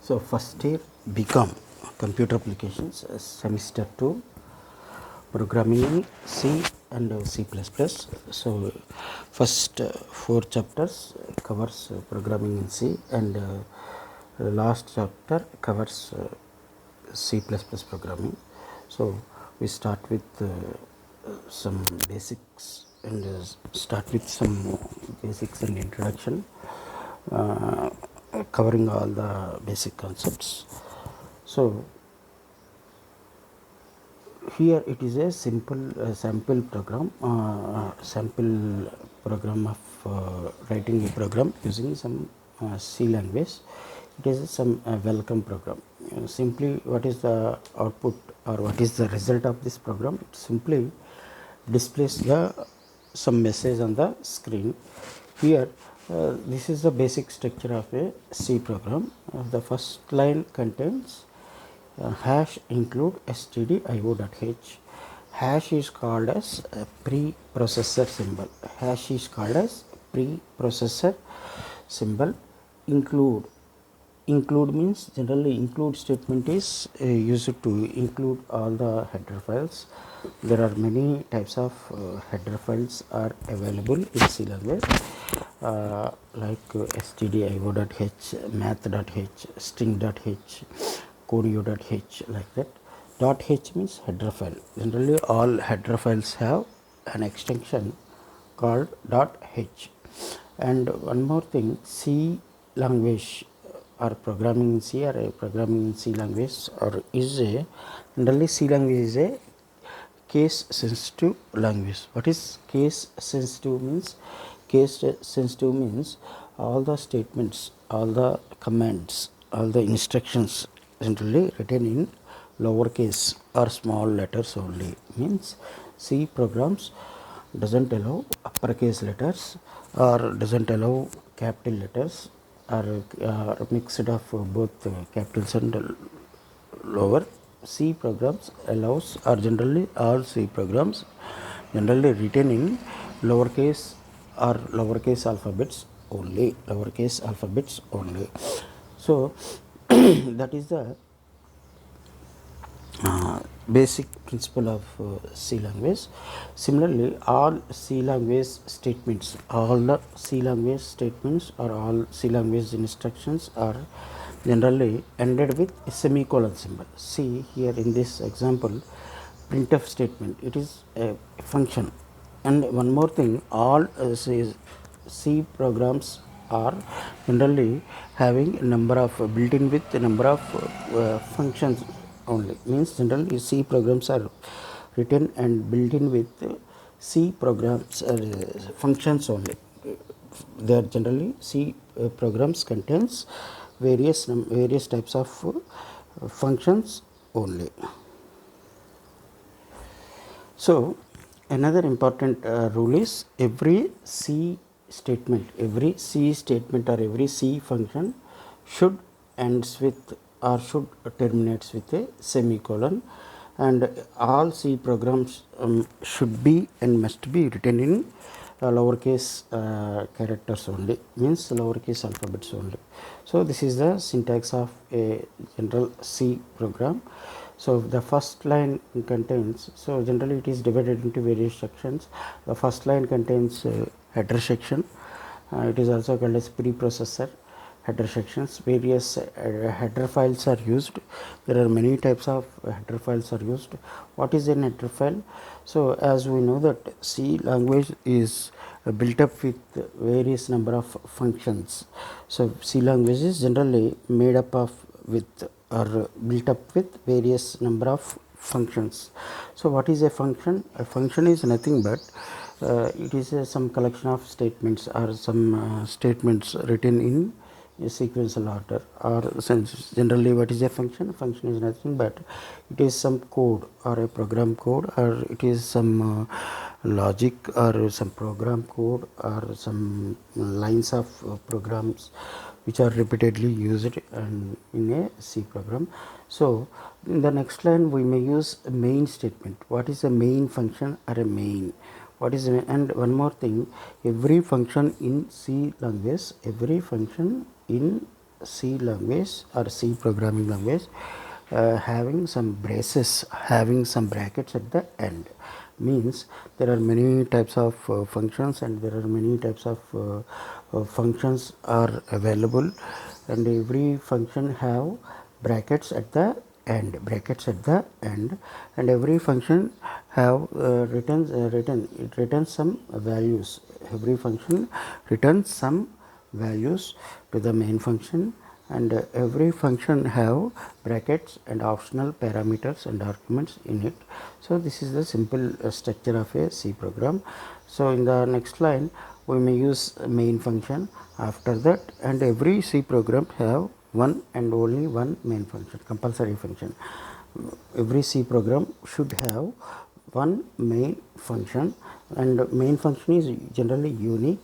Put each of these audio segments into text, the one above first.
So first year BCom computer applications, semester 2 programming in C and C++. So first 4 chapters covers programming in C, and last chapter covers C++ programming. So we start with some basics, and start with some basics and introduction, uh, covering all the basic concepts. So here it is a simple sample program of writing a program using some C language. It is some welcome program. Simply, what is the output or what is the result of this program? It simply displays the some message on the screen. Here this is the basic structure of a C program. The first line contains hash include stdio.h. Hash is called as a preprocessor symbol. Hash is called as preprocessor symbol. Include means generally include statement is used to include all the header files. There are many types of header files are available in C language, like stdio.h, math.h, string.h, codeo.h, like that. .h means header file. Generally all header files have an extension called .h. And one more thing, C language or programming in C, or a programming in C language, or is a generally C language is a case sensitive language. What is case sensitive means? Case sensitive means all the statements, all the commands, all the instructions generally written in lowercase or small letters only. Means C programs doesn't allow uppercase letters, or doesn't allow capital letters, or mixed of both capitals and lower. C programs allows, or generally all C programs generally written in lowercase or lowercase alphabets only, lowercase alphabets only. So that is the basic principle of C language. Similarly, all C language statements, all the C language statements or all C language instructions are generally ended with a semicolon symbol. See here in this example, printf statement, it is a function. And one more thing, all C programs are generally having a number of built-in with a number of functions only. Means generally C programs are written and built in with C programs functions only. They are generally C programs contains various types of functions only. So another important rule is every C statement or every C function should ends with or should terminates with a semicolon, and all C programs should be and must be written in lowercase characters only, means lowercase alphabets only. So this is the syntax of a general C program. So the first line contains, so generally it is divided into various sections. The first line contains header section. It is also called as preprocessor header sections. Various header files are used. There are many types of header files are used. What is an header file? So as we know that C language is built up with various number of functions. So C language is generally made up of with or built up with various number of functions. So what is a function? A function is nothing but it is some collection of statements or some statements written in a sequential order. Or since generally what is a function? A function is nothing but it is some code or a program code, or it is some logic or some program code, or some lines of programs which are repeatedly used in a C program. So in the next line we may use a main statement. What is a main function or a main? What is and one more thing, every function in C language, every function in C language or C programming language having some braces, having some brackets at the end. Means there are many types of functions, and there are many types of functions are available, and every function have brackets at the end, and every function have returns some values. Every function returns some values to the main function, and every function have brackets and optional parameters and arguments in it. So this is the simple structure of a C program. So in the next line we may use main function after that, and every C program have one and only one main function, compulsory function. Every C program should have one main function, and main function is generally unique.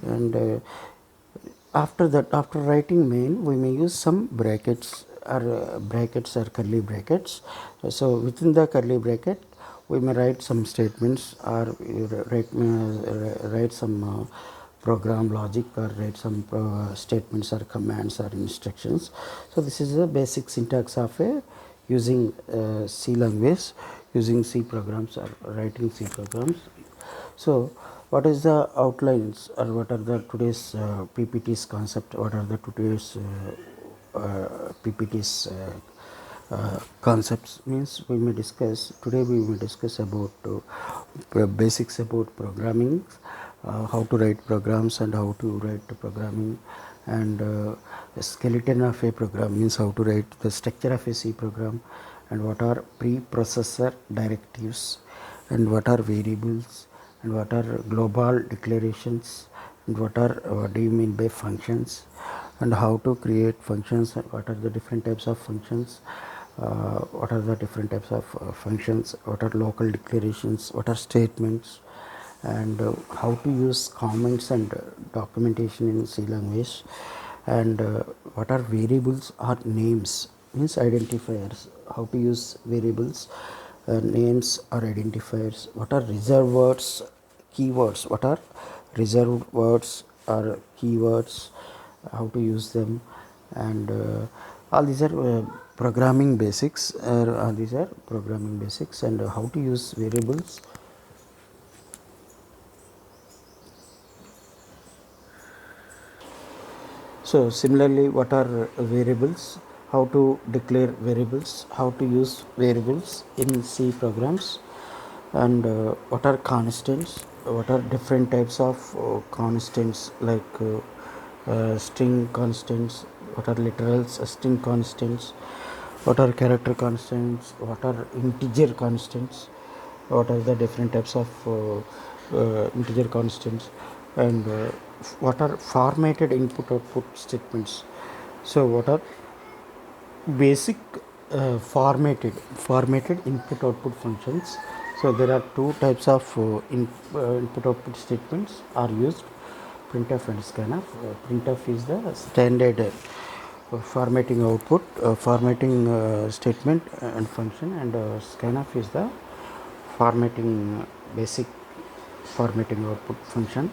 And after that, after writing main, we may use some brackets or curly brackets. So within the curly bracket we may write some statements, or write some program logic, or write some statements or commands or instructions. So this is the basic syntax of a using C language, using C programs or writing C programs. So what is the outlines, or what are the today's PPT's concept, what are the today's PPT's concepts? Means we may discuss today, we will discuss about basics about programming, how to write programs and how to write the programming, and a skeleton of a program, means how to write the structure of a C program, and what are preprocessor directives, and what are variables, and what are global declarations, and what do you mean by functions, and how to create functions, and what are the different types of functions, what are the different types of functions, what are local declarations, what are statements, and how to use comments and documentation in C language, and what are variables or names, means identifiers, how to use variables, names or identifiers, what are reserved words, keywords, what are reserved words or keywords, how to use them, and all these are programming basics, these are programming basics, and how to use variables. So similarly, what are variables, how to declare variables, how to use variables in C programs, and what are constants, what are different types of constants, like string constants, what are literals, string constants, what are character constants, what are integer constants, what are the different types of integer constants, and what are formatted input output statements. So what are basic formatted input output functions. So there are two types of input output statements are used, printf and scanf. Printf is the standard formatting output formatting statement and function, and scanf is the formatting basic formatting output function.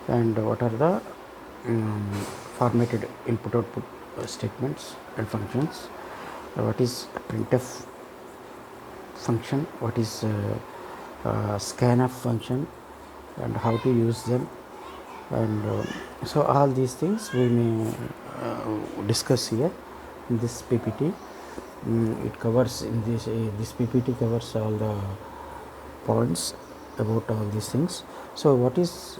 And what are the formatted input output statements and functions, what is printf function, what is scanf function, and how to use them, and so all these things we may discuss here in this PPT. It covers in this PPT covers all the points about all these things. So what is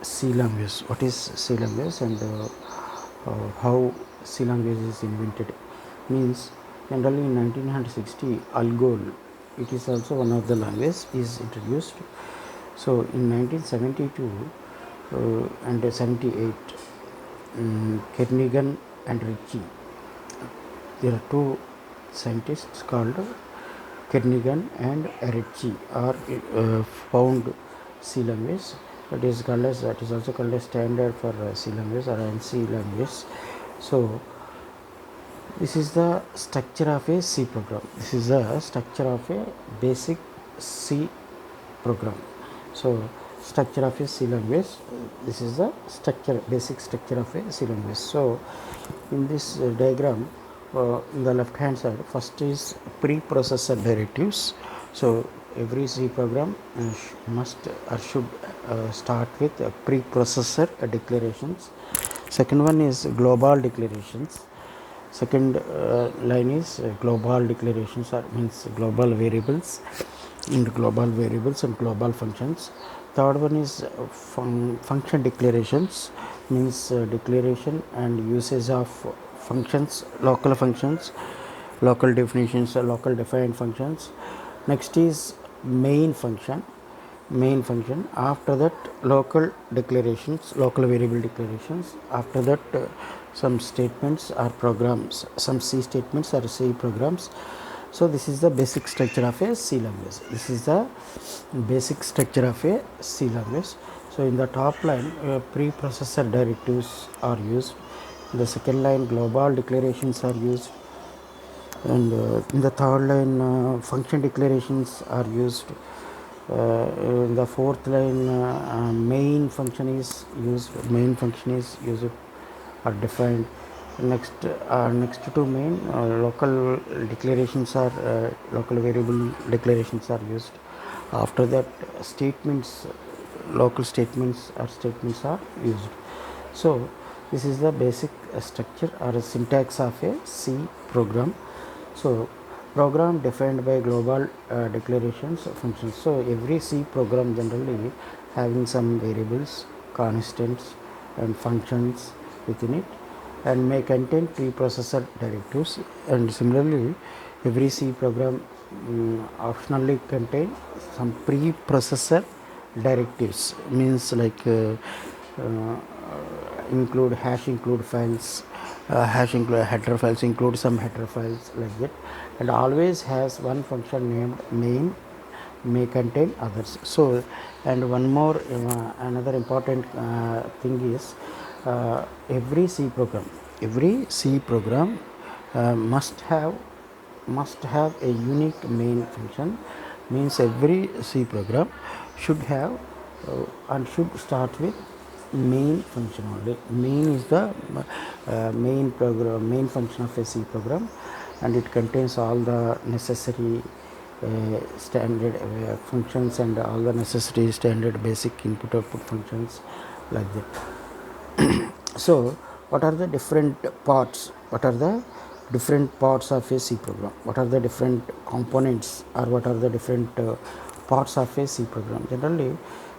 C language, what is C language, and how C language is invented? Means generally in 1960 Algol, it is also one of the language, is introduced. So in 1972 and 78, Kernighan and Ritchie, there are two scientists called Kernighan and Ritchie are found C language. That is also called as standard for C language or ANSI language. So this is the structure of a C program. This is the structure of a basic C program. So structure of a C language. This is the structure, basic structure of a C language. So in this diagram, in the left hand side, first is preprocessor directives. So every C program must or should start with preprocessor declarations. Second one is global declarations. Second line is global declarations, or means global variables and global functions. Third one is function declarations, means declaration and usage of functions, local definitions, local defined functions. Next is main function. After that, local declarations, local variable declarations. After that, some statements or programs, some C statements or C programs. So this is the basic structure of a C language. So in the top line, preprocessor directives are used. In the second line, global declarations are used, and in the third line, function declarations are used. In the fourth line, main function is used or defined. Next to main, local variable declarations are used. After that, local statements are used. So this is the basic structure or syntax of a C program. So program defined by global declarations functions. So every C program generally having some variables, constants and functions within it, and may contain preprocessor directives. And similarly, every C program optionally contain some preprocessor directives, means like include files, include header files, include some header files like that, and always has one function named main, may contain others. So, and one more another important thing is every C program must have a unique main function, means every C program should have and should start with main function only. Main is the main function of a C program, and it contains all the necessary standard functions and all the necessary standard basic input output functions like that. So what are the different parts of a C program? What are the different components, or what are the different parts of a C program? Generally,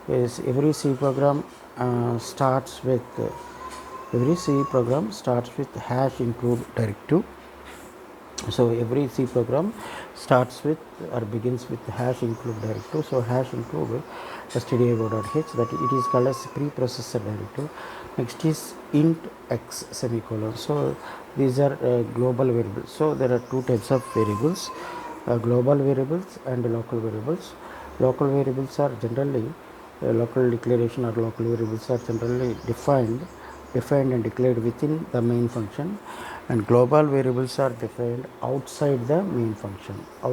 is every C program starts with hash include directive. So every C program starts with or begins with hash include directive. So hash include stdio.h, that it is called as preprocessor directive. Next is int x semicolon. So these are global variables. So there are two types of variables, global variables and local variables. Local variables are generally local declaration or local variables are generally defined and declared within the main function, and global variables are defined outside the main function. So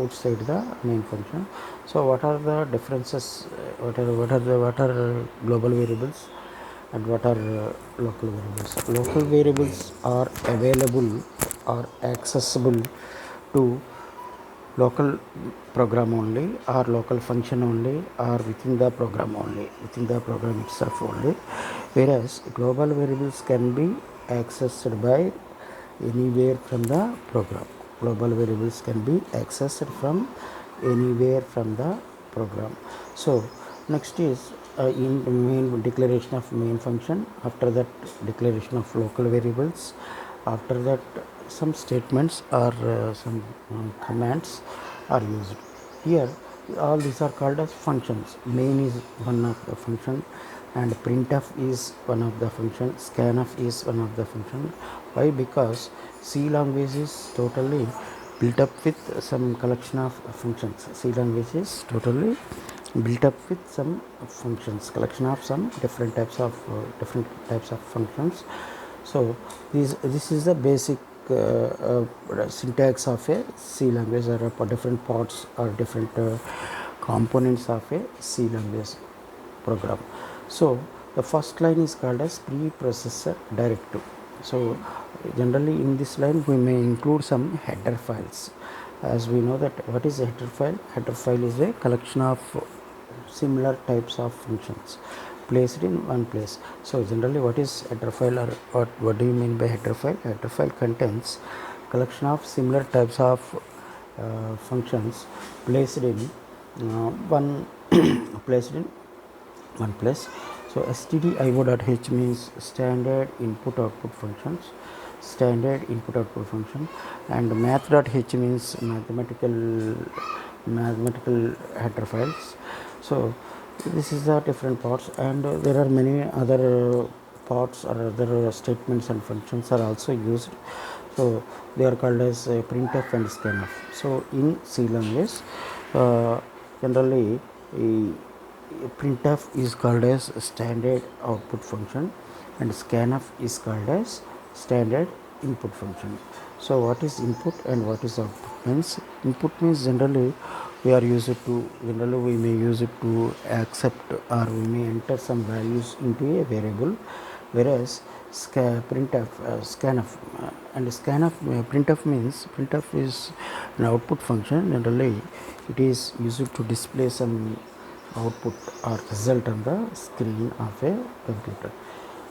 what are the differences? What are global variables and what are local variables? Local variables are available or accessible to local program only, or local function only, or within the program itself only, whereas global variables can be accessed by anywhere from the program. So next is in main declaration of main function. After that, declaration of local variables. After that, some statements or some commands are used. Here all these are called as functions. Main is one of the function, and printf is one of the function, scanf is one of the function. Why? Because C language is totally built up with some collection of functions. C language is totally built up with some functions, collection of some different types of functions. So this is the basic syntax of a C language, or different parts or different components of a C language. program. So the first line is called as preprocessor directive. So generally in this line we may include some header files. As we know that what is a header file? Header file is a collection of similar types of functions placed in one place. So generally what is header file, or what do you mean by header file? Header file contains collection of similar types of functions placed in one placed in one place. So stdio.h means standard input output functions, standard input output function, and math.h means mathematical header files. So this is the different parts, and there are many other parts or other statements and functions are also used. So they are called as printf and scanf. So in C language, generally printf is called as standard output function and scanf is called as standard input function. So what is input and what is output? Means input means generally we are used to, generally we may use it to accept or we may enter some values into a variable, whereas printf scanf and scanf printf means printf is an output function. Generally it is used to display some output or result on the screen of a computer.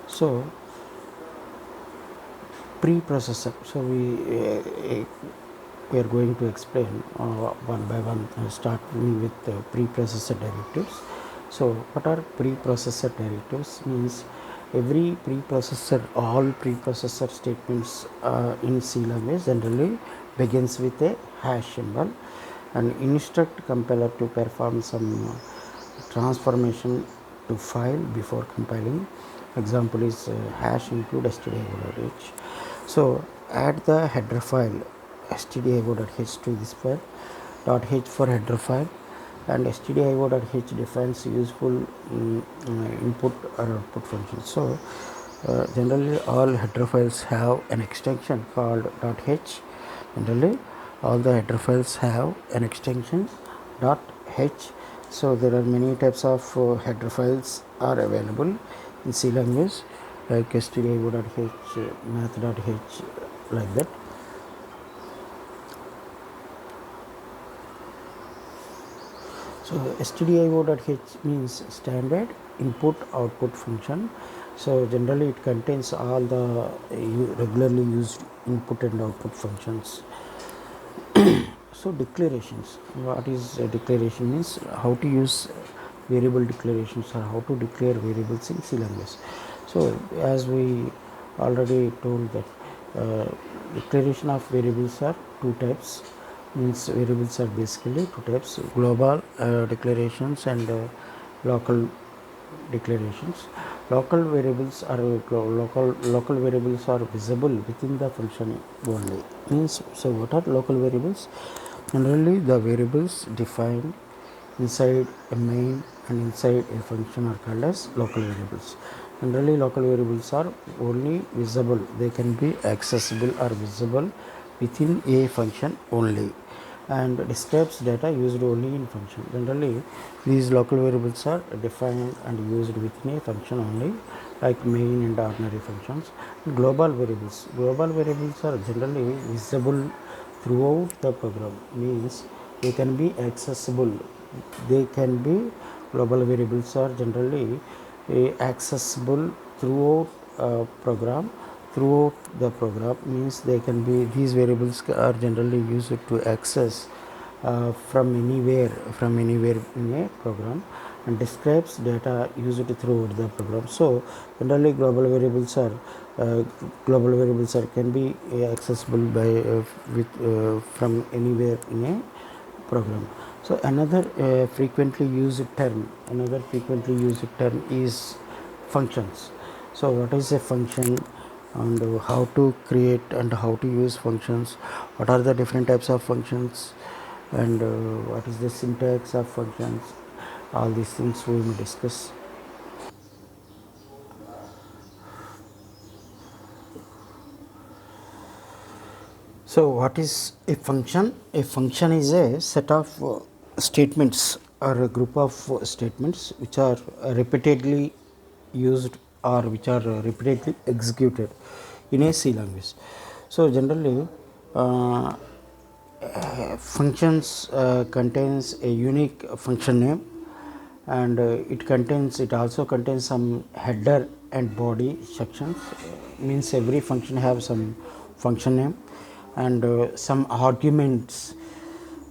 So preprocessor, so we are going to explain one by one, starting with preprocessor directives. So what are preprocessor directives? Means every preprocessor, all preprocessor statements in C language generally begins with a hash symbol and instruct compiler to perform some transformation to file before compiling. Example is hash include stdio.h. So add the header file stdio.h to this file, .h for header file, and stdio.h defines useful input or output functions. So generally all header files have an extension called .h. Generally all the header files have an extension .h. So there are many types of header files are available in C language, like stdio.h, math.h, like that. So stdio.h means standard input output function. So generally it contains all the regularly used input and output functions. So declarations, what is a declaration? Means how to use variable declarations or how to declare variables in C language. So as we already told that declaration of variables are two types. Means variables are basically two types: global declarations and local declarations. Local variables are local variables are visible within the function only. Means, so what are local variables? Generally the variables defined inside a main and inside a function are called as local variables. Generally local variables are only visible, they can be accessible or visible within a function only, and describes data used only in function. Generally these local variables are defined and used within a function only, like main and ordinary functions. Global variables are generally visible throughout the program. Means they can be accessible, they can be, global variables are generally accessible throughout program, throughout the program. Means they can be, these variables are generally used to access from anywhere in a program, and describes data used throughout the program. So generally global variables are can be accessible by from anywhere in a program. So another frequently used term is functions. So what is a function, and how to create and how to use functions, what are the different types of functions, and what is the syntax of functions, all these things we will discuss. So what is a function? A function is a set of statements are a group of statements which are repeatedly used or which are repeatedly executed in a C language. So generally functions contains a unique function name, and it also contains some header and body sections. Means every function have some function name, and some arguments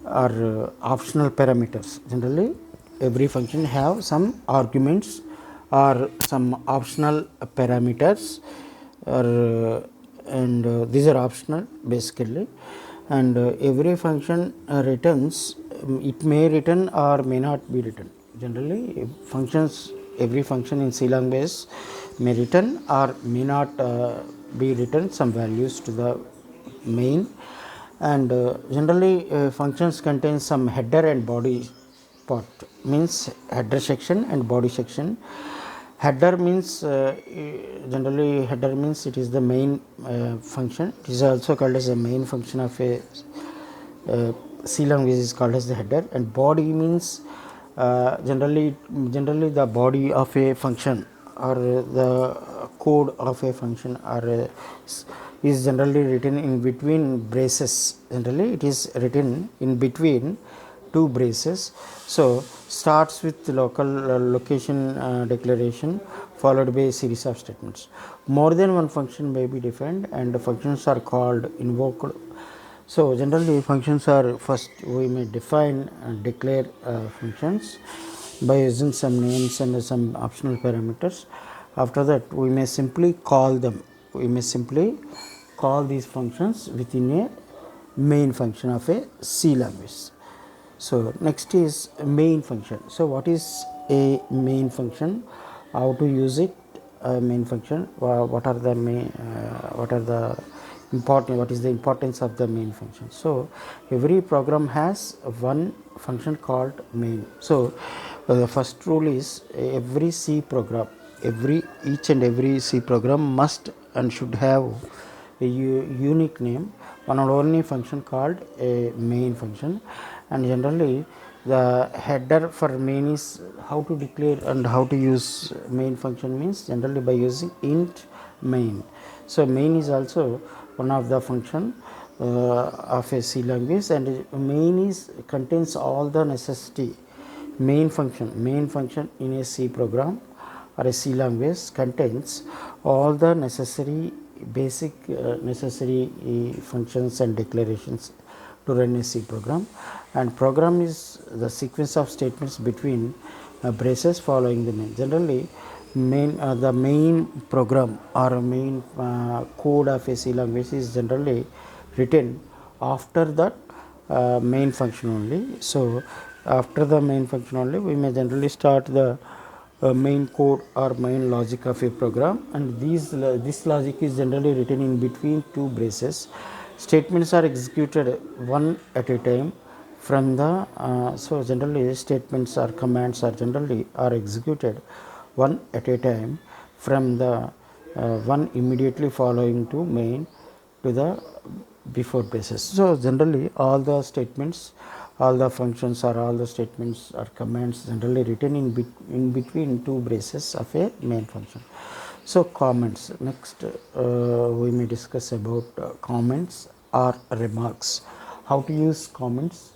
are optional parameters. Generally every function have some arguments or some optional parameters, or and these are optional basically. And every function returns, it may return or may not be written. Generally functions, every function in C language may return or may not be written some values to the main. And generally functions contain some header and body part, means header section and body section. Header means generally header means it is the main function. It is also called as the main function of a C language is called as the header. And body means generally the body of a function or the code of a function or is generally written in between braces. Generally it is written in between two braces. So starts with local location declaration followed by a series of statements. More than one function may be defined, and the functions are called invoked. So generally functions are, first we may define and declare functions by using some names and some optional parameters. After that we may simply call them. We may simply call these functions within a main function of a C language. So next is main function. So what is a main function? How to use it? Main function. What are the main? What are the important? What is the importance of the main function? So every program has one function called main. So the first rule is every C program, each and every C program must and should have a unique name, one and only function called a main function. And generally the header for main is how to declare and how to use main function means generally by using int main. So main is also one of the function of a C language, and main is contains all the necessity. Main function in a C program or a C language contains all the necessary basic necessary functions and declarations to run a C program. And program is the sequence of statements between braces following the main. Generally the main program or main code of a C language is generally written after that main function only. So after the main function only we may generally start the main code or main logic of a program, and this logic is generally written in between two braces. Statements are executed one at a time from the so generally statements or commands are generally are executed one at a time from the one immediately following to main to the before braces. So generally all the statements, all the functions or all the statements or commands generally written in between two braces of a main function. So comments. Next we may discuss about comments or remarks. How to use comments,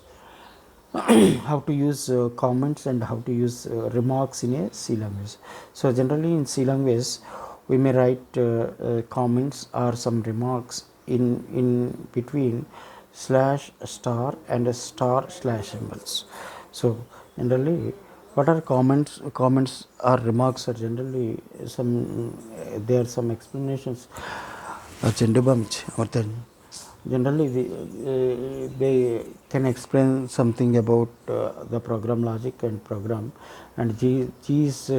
how to use comments and how to use remarks in a C language. So generally in C language we may write comments or some remarks in between slash star and a star slash symbols. So generally what are comments? Comments or remarks are generally some there are some explanations or then generally they can explain something about the program logic and program, and these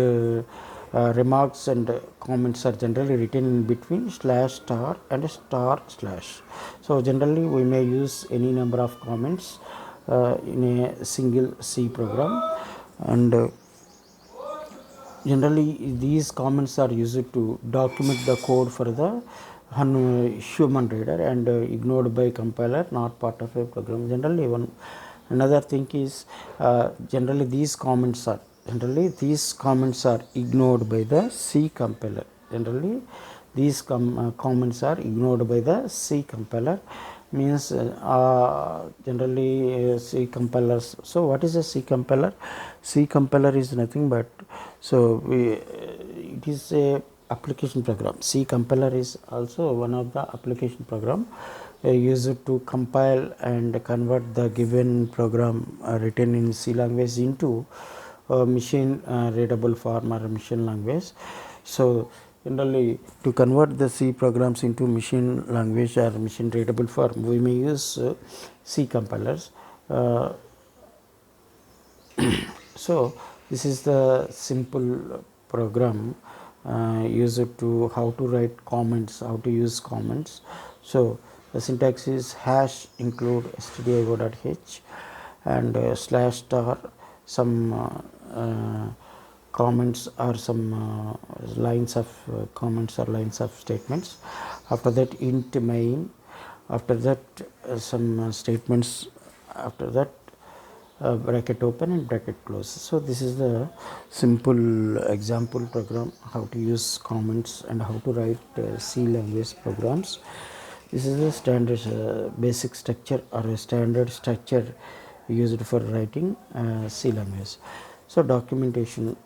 remarks and comments are generally written in between slash star and star slash. So generally we may use any number of comments in a single C program, and generally these comments are used to document the code for the human reader and ignored by compiler, not part of a program. Generally Another thing is generally these comments are ignored by the C compiler. Generally these comments are ignored by the C compiler, means generally C compilers. So what is a C compiler? C compiler is nothing but, so it is a application program. C compiler is also one of the application program used to compile and convert the given program written in C language into machine readable form or machine language. So generally to convert the C programs into machine language or machine readable form, we may use C compilers. So this is the simple program used to how to write comments, how to use comments. So the syntax is hash include stdio.h and slash star some comments or some lines of comments or lines of statements. After that int main, after that some statements, after that bracket open and bracket close. So this is the simple example program how to use comments and how to write C language programs. This is the standard basic structure or a standard structure used for writing C language. So documentation.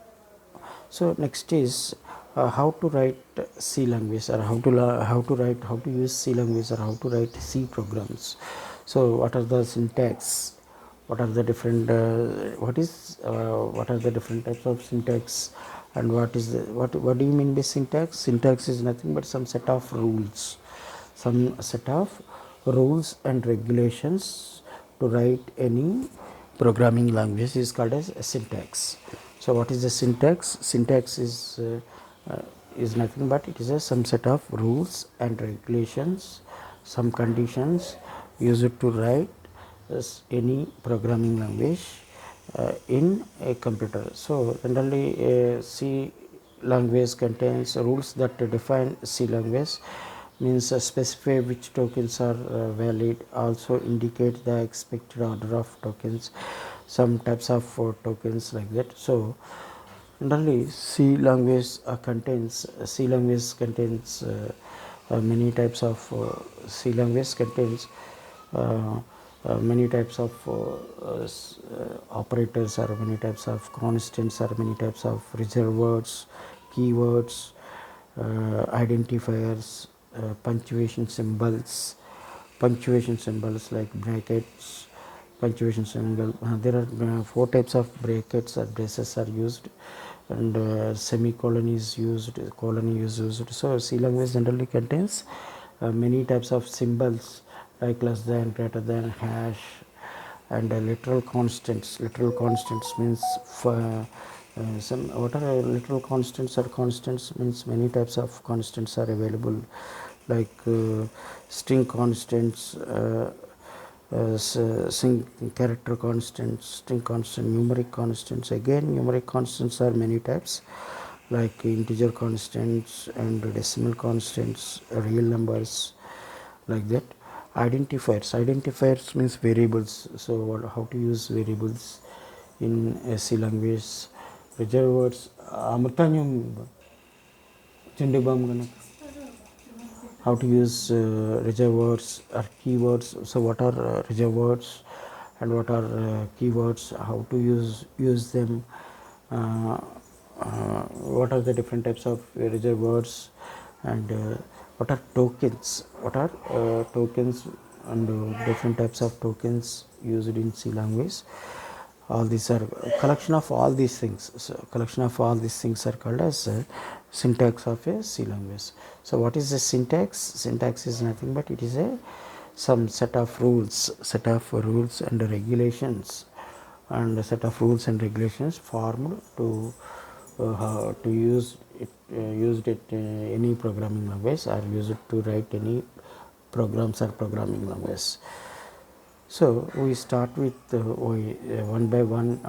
So next is how to write C language, or how to use C language, or how to write C programs. So what are the syntax? What are the different what are the different types of syntax, and what is the what do you mean by syntax? Syntax is nothing but some set of rules, and regulations to write any programming language is called as a syntax. So what is the syntax? Syntax is nothing but it is some set of rules and regulations, some conditions used to write any programming language in a computer. So generally C language contains rules that define C language, means specify which tokens are valid, also indicate the expected order of tokens, some types of tokens like that. So generally C language contains many types of C language contains many types of operators, or many types of constants, or many types of reserved words, keywords, identifiers, punctuation symbols like brackets, punctuation symbol. There are four types of brackets or braces are used, and semicolon is used, colon is used. So C language generally contains many types of symbols like less than, greater than, hash, and literal constants. Literal constants means some what are literal constants? Or constants means many types of constants are available, like string constants, character constants, string constant, numeric constants. Again, numeric constants are many types, like integer constants and decimal constants, real numbers, like that. Identifiers means variables. So how to use variables in C language? Reserved words. Amrtanyam Chindibam. How to use reserved words or keywords? So what are reserved words and what are keywords? How to use them? What are the different types of reserved words, and what are tokens? What are tokens, and different types of tokens used in C language? All these are collection of all these things. So collection of all these things are called as syntax of a C language. So what is the syntax? Syntax is nothing but it is a some set of rules and regulations, and a set of rules and regulations formed to use it used it any programming language, or use it to write any programs or programming language. So we start with one by one.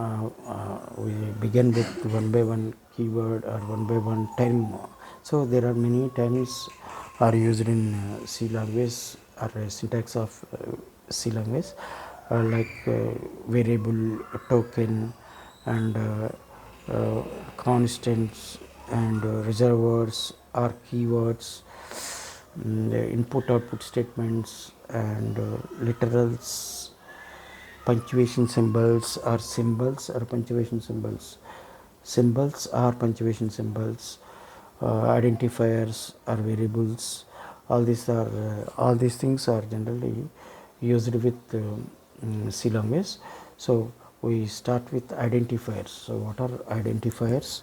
We begin with one by one keyword or one by one term. So there are many terms are used in C language, or syntax of C language. like variable, token, and constants, and reservoirs or keywords, the input output statements, and literals, punctuation symbols or punctuation symbols, symbols or punctuation symbols, identifiers or variables. All these things are generally used with C language. So we start with identifiers. So what are identifiers?